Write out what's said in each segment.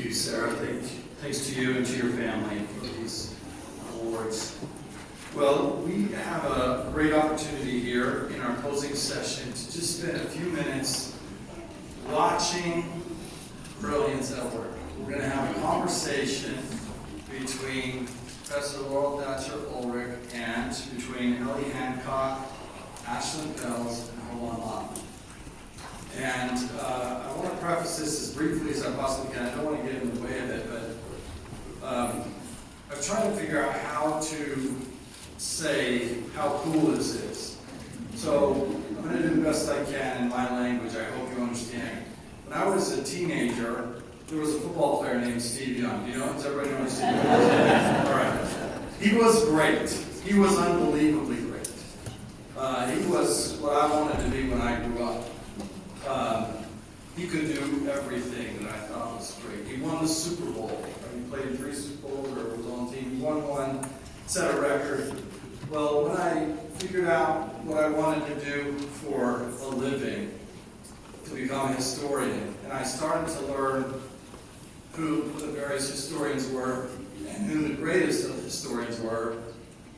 you, Sarah. Thanks to you and to your family for these awards. Well, we have a great opportunity here in our closing session to just spend a few minutes watching brilliance at work. We're going to have a conversation between Professor Laurel Thatcher Ulrich and between Ellie, Hancock, Ashlyn, Pells, and Hovan, Lawton. And I want to preface this as briefly as I possibly can. I don't want to get in the way of it, but I've tried to figure out how to say how cool this is. So I'm going to do the best I can in my language. I hope you understand. When I was a teenager, there was a football player named Steve Young. Do you know? Does everybody know who Steve Young is? All right. He was great. He was unbelievably great. He was what I wanted to be when I grew up. He could do everything that I thought was great. He won the Super Bowl. He played in 3 Super Bowls or was on the team. He won one, set a record. Well, when I figured out what I wanted to do for a living, to become a historian, and I started to learn who the various historians were and who the greatest of historians were,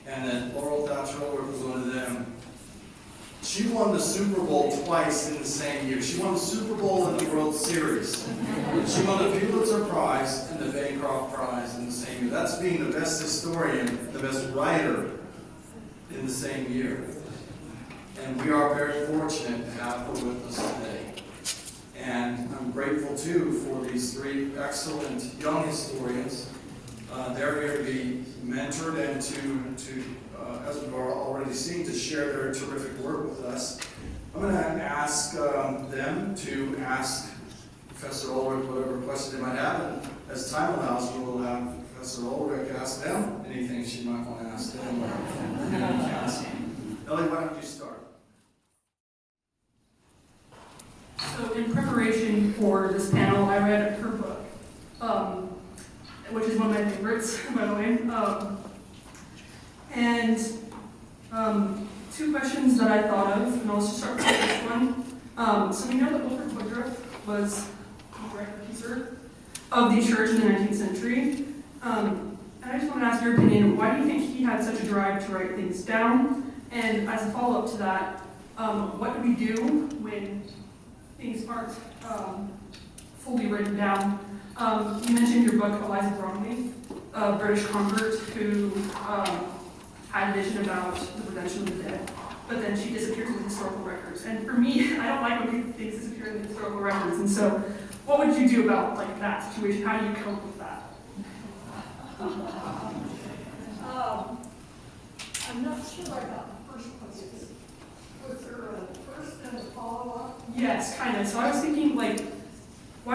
and that Laurel Thatcher Ulrich was one of them. She won the Super Bowl twice in the same year. She won the Super Bowl and the World Series. She won the Pulitzer Prize and the Bancroft Prize in the same year. That's being the best historian, the best writer in the same year. And we are very fortunate to have her with us today. And I'm grateful, too, for these 3 excellent young historians. They're here to be mentored and to as we've already seen, to share their terrific work with us. I'm going to ask them to ask Professor Ulrich whatever question they might have. And as time allows, we will have Professor Ulrich ask them anything she might want to ask them. Ellie, why don't you start? So in preparation for this panel, I read her book, which is one of my favorites, by the way. And 2 questions that I thought of, and I'll just start with the first one. So we know that Wilford Woodruff was the direct producer of the church in the 19th century. And I just want to ask your opinion, why do you think he had such a drive to write things down? And as a follow-up to that, what do we do when things aren't fully written down? You mentioned your book, Eliza Bromley, a British convert who had a vision about the redemption of the dead, but then she disappears in the historical records. And for me, I don't like when things disappear in the historical records. And so, what would you do about that situation? How do you cope with that? I'm not sure I got the first question. Was there a first and a follow-up? Yes, kind of. So I was thinking, why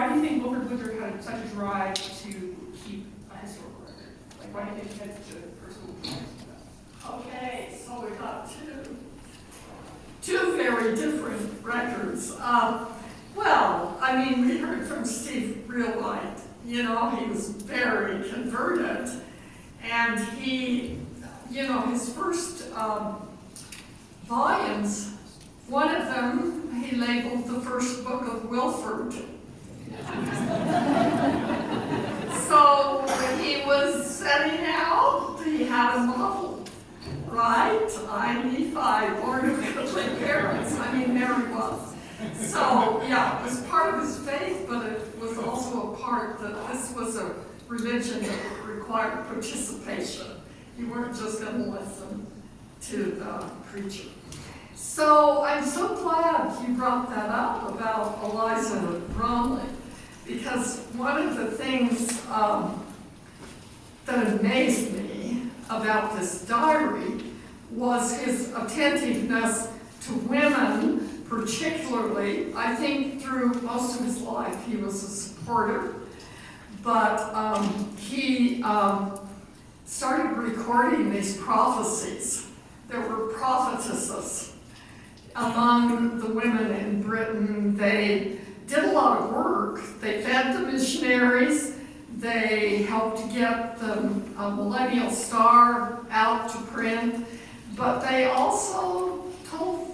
do you think Wilford Woodruff had such a drive to keep a historical record? Why do you think he had such a personal drive? Okay, so we got two very different records. Well, I mean, we heard from Steve Reelwright. He was very converted, and he, his first volumes, one of them he labeled the first book of Wilford. So he was setting out. He had a model. Right? I'm Nephi, born of Catholic parents. Mary was. So, yeah, it was part of his faith, but it was also a part that this was a religion that required participation. You weren't just going to listen to the preacher. So, I'm so glad you brought that up about Eliza Bromley, because one of the things that amazed me about this diary was his attentiveness to women, particularly. I think through most of his life he was a supporter, but he started recording these prophecies. There were prophetesses among the women in Britain. They did a lot of work. They fed the missionaries. They helped get the Millennial Star out to print, but they also told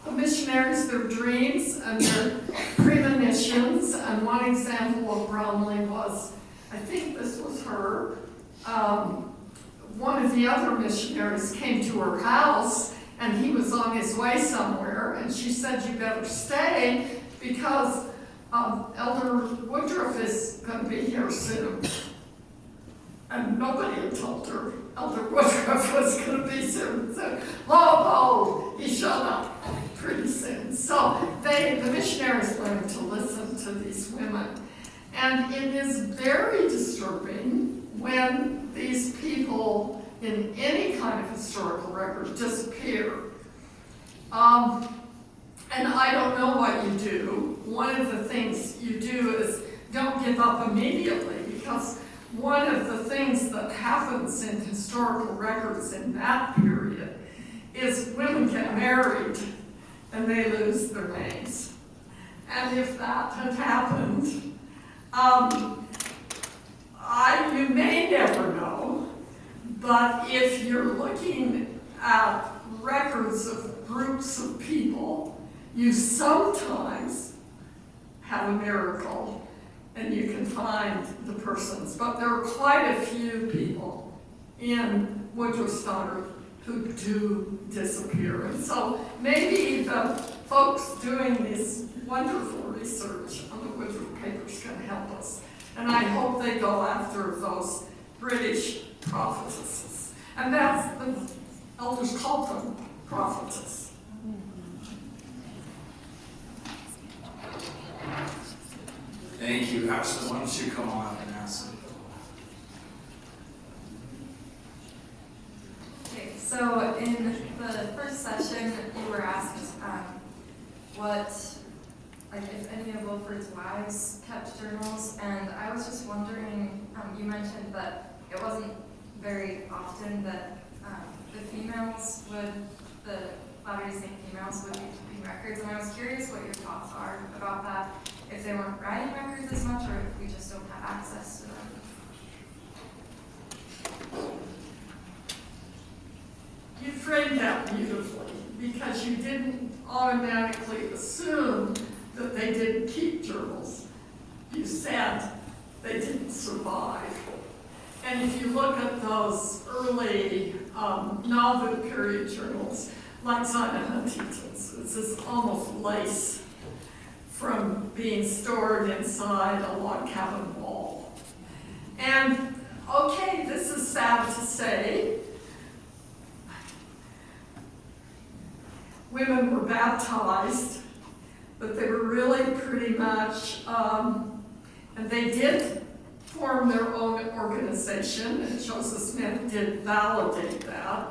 the missionaries their dreams and their premonitions, and one one example of Bromley was, I think this was her, one of the other missionaries came to her house and he was on his way somewhere, and she said, "You better stay because Elder Woodruff is going to be here soon." And nobody had told her Elder Woodruff was going to be soon. So, lo, he showed up pretty soon. So the missionaries learned to listen to these women. And it is very disturbing when these people in any kind of historical record disappear. And I don't know what you do. One of the things you do is don't give up immediately, because one of the things that happens in historical records in that period is women get married and they lose their names. And if that had happened, you may never know, but if you're looking at records of groups of people, you sometimes have a miracle and you can find the persons. But there are quite a few people in Woodruff's daughter who do disappear. And so maybe the folks doing this wonderful research on the Woodruff papers can help us. And I hope they go after those British prophetesses. And that's the elders called them prophetess. Thank you. Ashlyn, why don't you come on up and ask? Okay, so in the first session, you were asked if any of Wilford's wives kept journals, and I was just wondering, you mentioned that it wasn't very often that the Latter-day Saint females would be keeping records, and I was curious what your thoughts are about that, if they weren't writing records as much, or if we just don't have access to them. You framed that beautifully, because you didn't automatically assume that they didn't keep journals. You said they didn't survive. And if you look at those early novel period journals, like Zina Huntington's, it's this almost lace from being stored inside a log cabin wall. And okay, this is sad to say, women were baptized, but they were really pretty much, and they did form their own organization, and Joseph Smith did validate that,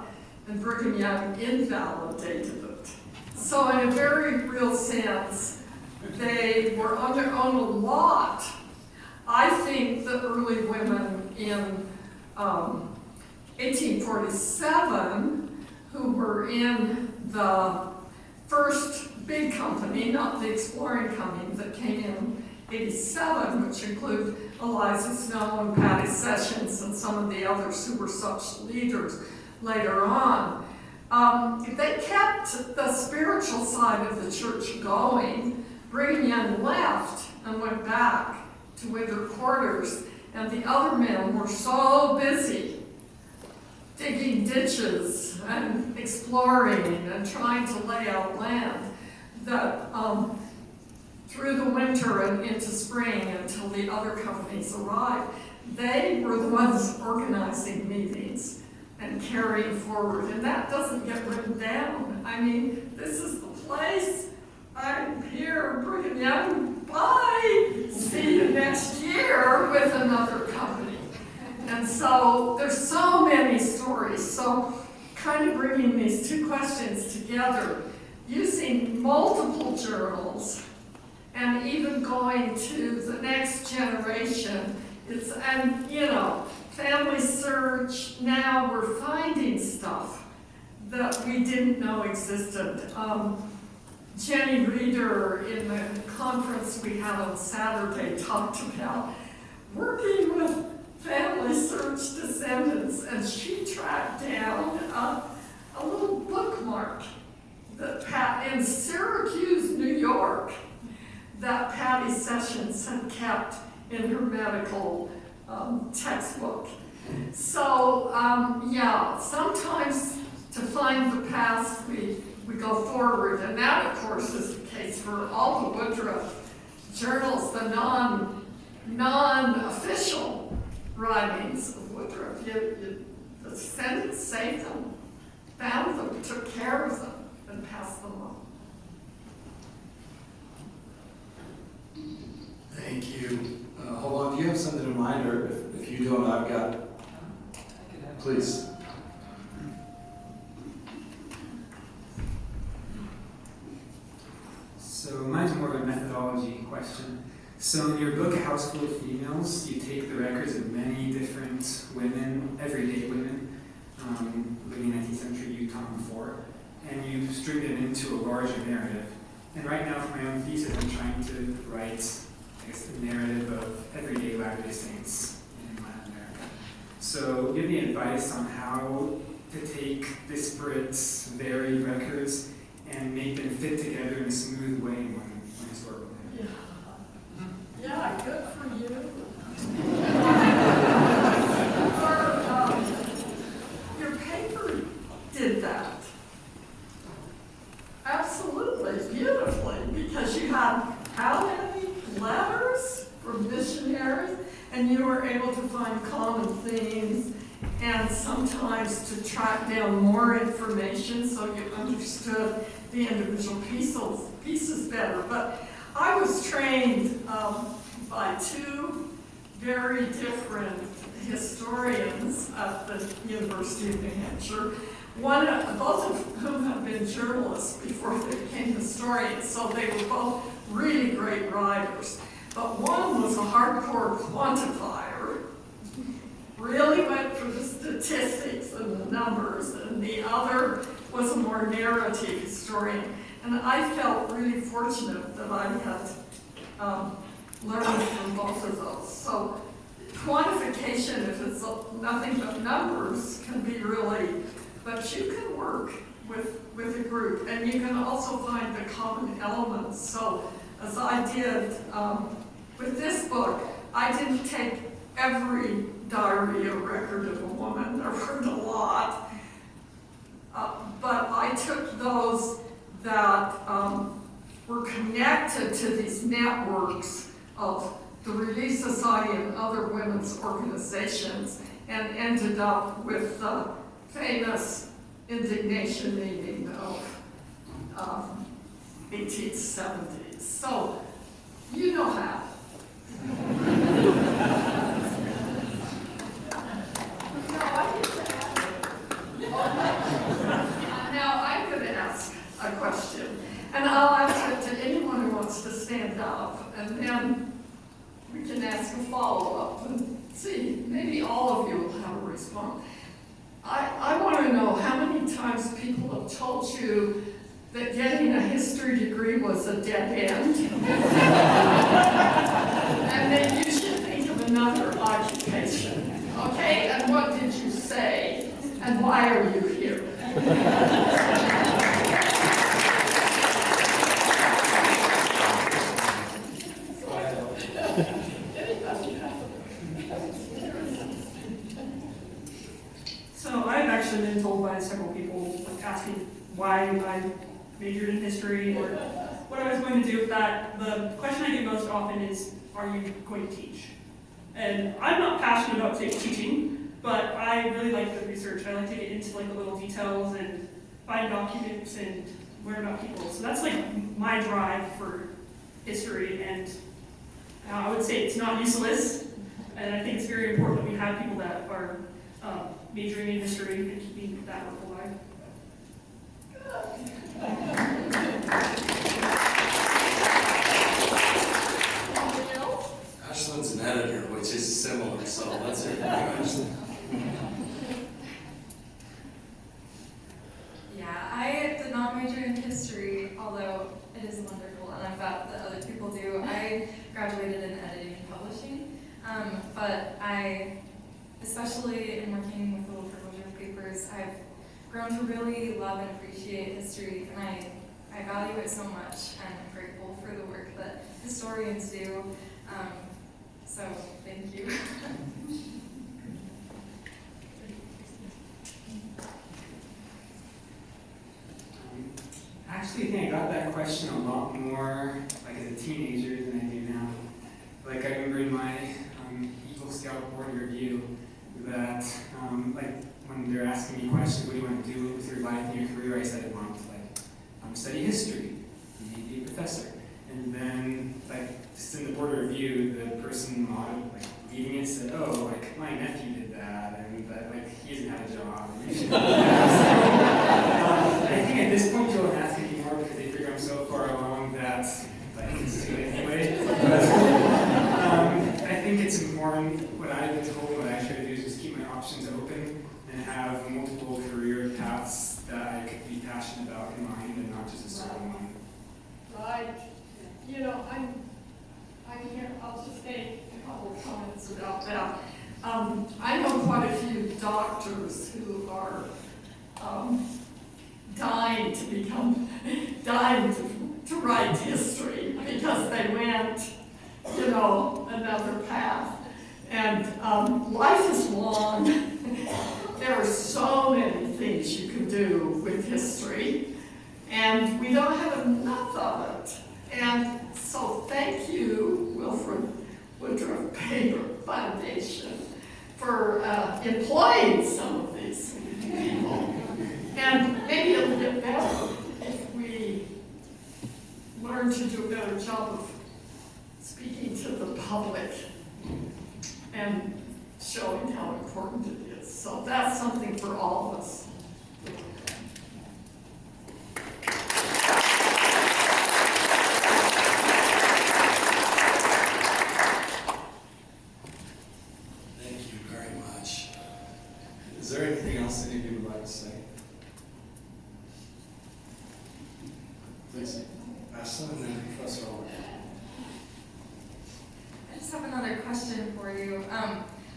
and Brigham Young invalidated it. So in a very real sense, they were on their own a lot. I think the early women in 1847 who were in the first big company, not the exploring company that came in 87, which include Eliza Snow and Patty Sessions and some of the others who were such leaders later on. They kept the spiritual side of the church going. Brigham Young left and went back to winter quarters, and the other men were so busy digging ditches and exploring and trying to lay out land that through the winter and into spring until the other companies arrived, they were the ones organizing meetings and carrying forward. And that doesn't get written down. I mean, this is the place. I'm here, Brigham Young. Bye. See you next year with another company. And so there's so many stories. So kind of bringing these two questions together, using multiple journals and even going to the next generation. Family search, now we're finding stuff that we didn't know existed. Jenny Reeder in the conference we had on Saturday talked about working with family search descendants, and she tracked down a little bookmark in Syracuse, New York, that Patty Sessions had kept in her medical textbook. So, yeah, sometimes to find the past, we go forward, and that, of course, is the case for all the Woodruff journals, the non-official writings of Woodruff. The descendants saved them, found them, took care of them, and passed them on. Thank you. Hold on, do you have something in mind, or if you don't, I've got. Please. So mine's more of a methodology question. So in your book, A House Full of Females, you take the records of many different women, everyday women, living in 19th century Utah before, and you string them into a larger narrative. And right now, for my own thesis, I'm trying to write, I guess, a narrative of everyday Latter-day Saints in Latin America. So give me advice on how to take disparate, varied records and make them fit together in a smooth way in one historical narrative. Yeah, good for you. Your paper did that. Absolutely, beautifully, because you had how many letters from missionaries, and you were able to find common themes and sometimes to track down more information so you understood the individual pieces better. But I was trained by two very different historians at the University of New Hampshire, both of whom have been journalists before they became historians, so they were both really great writers. But one was a hardcore quantifier, really went for the statistics and the numbers, and the other was a more narrative historian. And I felt really fortunate that I had learned from both of those. So quantification, if it's nothing but numbers, can be really, but you can work with a group, and you can also find the common elements. So as I did with this book, I didn't take every diary or record of a woman. There weren't a lot. But I took those that were connected to these networks of the Relief Society and other women's organizations, and ended up with the famous indignation meeting of 1870s. So, you know how. Now I'm going to ask a question, and I'll ask it to anyone who wants to stand up, and then we can ask a follow-up and see, maybe all of you will have a response. I want to know how many times people have told you that getting a history degree was a dead end, and that you should think of another occupation. Okay, and what did you say, and why are you here? So I've actually been told by several people, like, asking why I majored in history or what I was going to do with that. The question I get most often is, are you going to teach? And I'm not passionate about teaching, but I really like the research. I like to get into like the little details and find documents and learn about people. So that's like my drive for history, and I would say it's not useless. And I think it's very important that we have people that are majoring in history and keeping that work alive. Ashlyn's an editor, which is similar, so let's hear from you, Ashlyn. Yeah, I did not major in history, although it is wonderful, and I bet that other people do. I graduated in editing and publishing, but I, especially in working with the Woodruff papers, I've grown to really love and appreciate history, and I I value it so much, and I'm grateful for the work that historians do. So thank you. Actually, I think I got that question a lot more like as a teenager than I do now. Like I remember in my Eagle Scout board review that like when they're asking me questions, what do you want to do with your life and your career? I said I want to study history, maybe be a professor. And then like just in the board review, the person leading it said, oh, like my nephew did that, and that like he doesn't have a job. And you should do that. I think at this point you won't ask anymore because they figure I'm so far along that like it's too late anyway. But, I think it's important. What I've been told, what I try to do is just keep my options open and have multiple career paths that I could be passionate about in mind and not just a certain one. Right. You know, I'm here, I'll just make a couple of comments about that. I know quite a few doctors who are dying to write history because they went, another path. And life is long. There are so many things you can do with history, and we don't have enough of it. And so thank you, Wilfred Woodruff Paper Foundation, for employing some of these people. And maybe it'll get better if we learn to do a better job of speaking to the public and showing how important it is. So that's something for all of us. Thank you very much. Is there anything else any of you would like to say? Please, Ashlyn and then Professor Ulrich. I just have another question for you.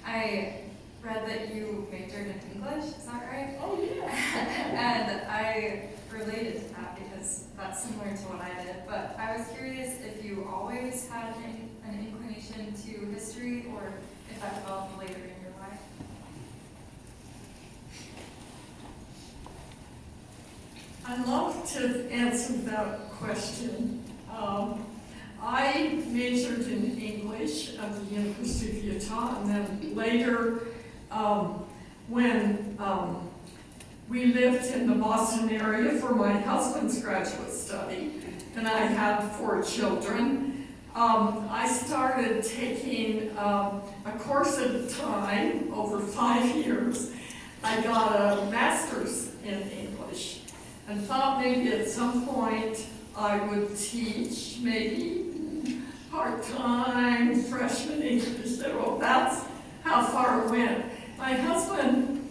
I read that you majored in English, is that right? Oh, yeah. And I related to that because that's similar to what I did. But I was curious if you always had an inclination to history or if that developed later in your life. I'd love to answer that question. I majored in English at the University of Utah, and then later, when we lived in the Boston area for my husband's graduate study, and I had 4 children, I started taking a course at a time over 5 years. I got a master's in English and thought maybe at some point I would teach, maybe part-time freshman English. Well, that's how far it went. My husband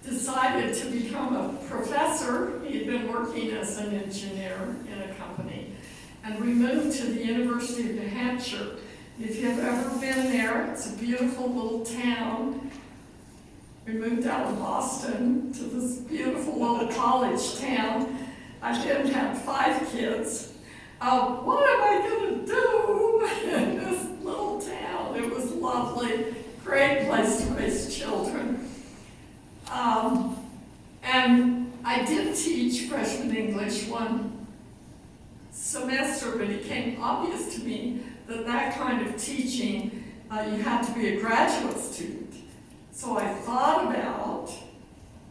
decided to become a professor. He had been working as an engineer in a company. And we moved to the University of New Hampshire. If you've ever been there, it's a beautiful little town. We moved out of Boston to this beautiful little college town. I then had 5 kids. What am I going to do in this little town? It was lovely, great place to raise children. And I did teach freshman English one semester, but it became obvious to me that that kind of teaching, you had to be a graduate student. So I thought about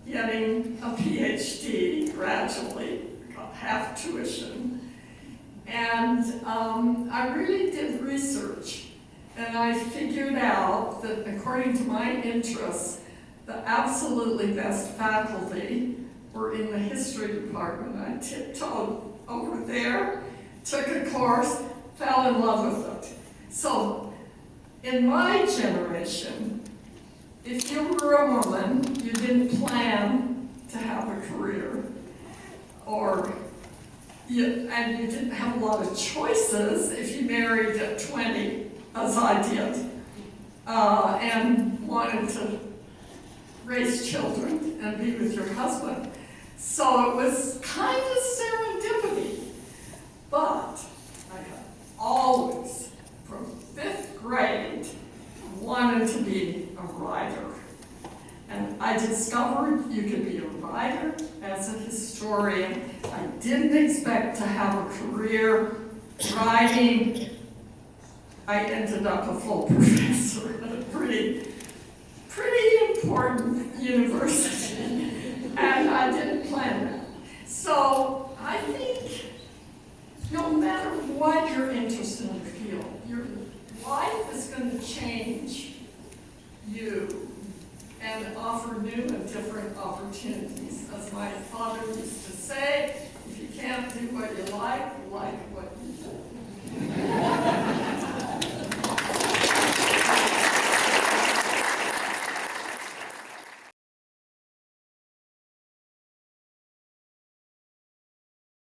getting a PhD gradually, got half tuition. And I really did research, and I figured out that according to my interests, the absolutely best faculty were in the history department. I tiptoed over there, took a course, fell in love with it. So in my generation, if you were a woman, you didn't plan to have a career, and you didn't have a lot of choices if you married at 20, as I did, and wanted to raise children and be with your husband. So it was kind of serendipity. But I have always, from 5th grade, wanted to be a writer. And I discovered you could be a writer as a historian. I didn't expect to have a career writing. I ended up a full professor at a pretty important university. And I didn't plan that. So I think no matter what you're interested in the field, your life is going to change you and offer new and different opportunities. As my father used to say, if you can't do what you like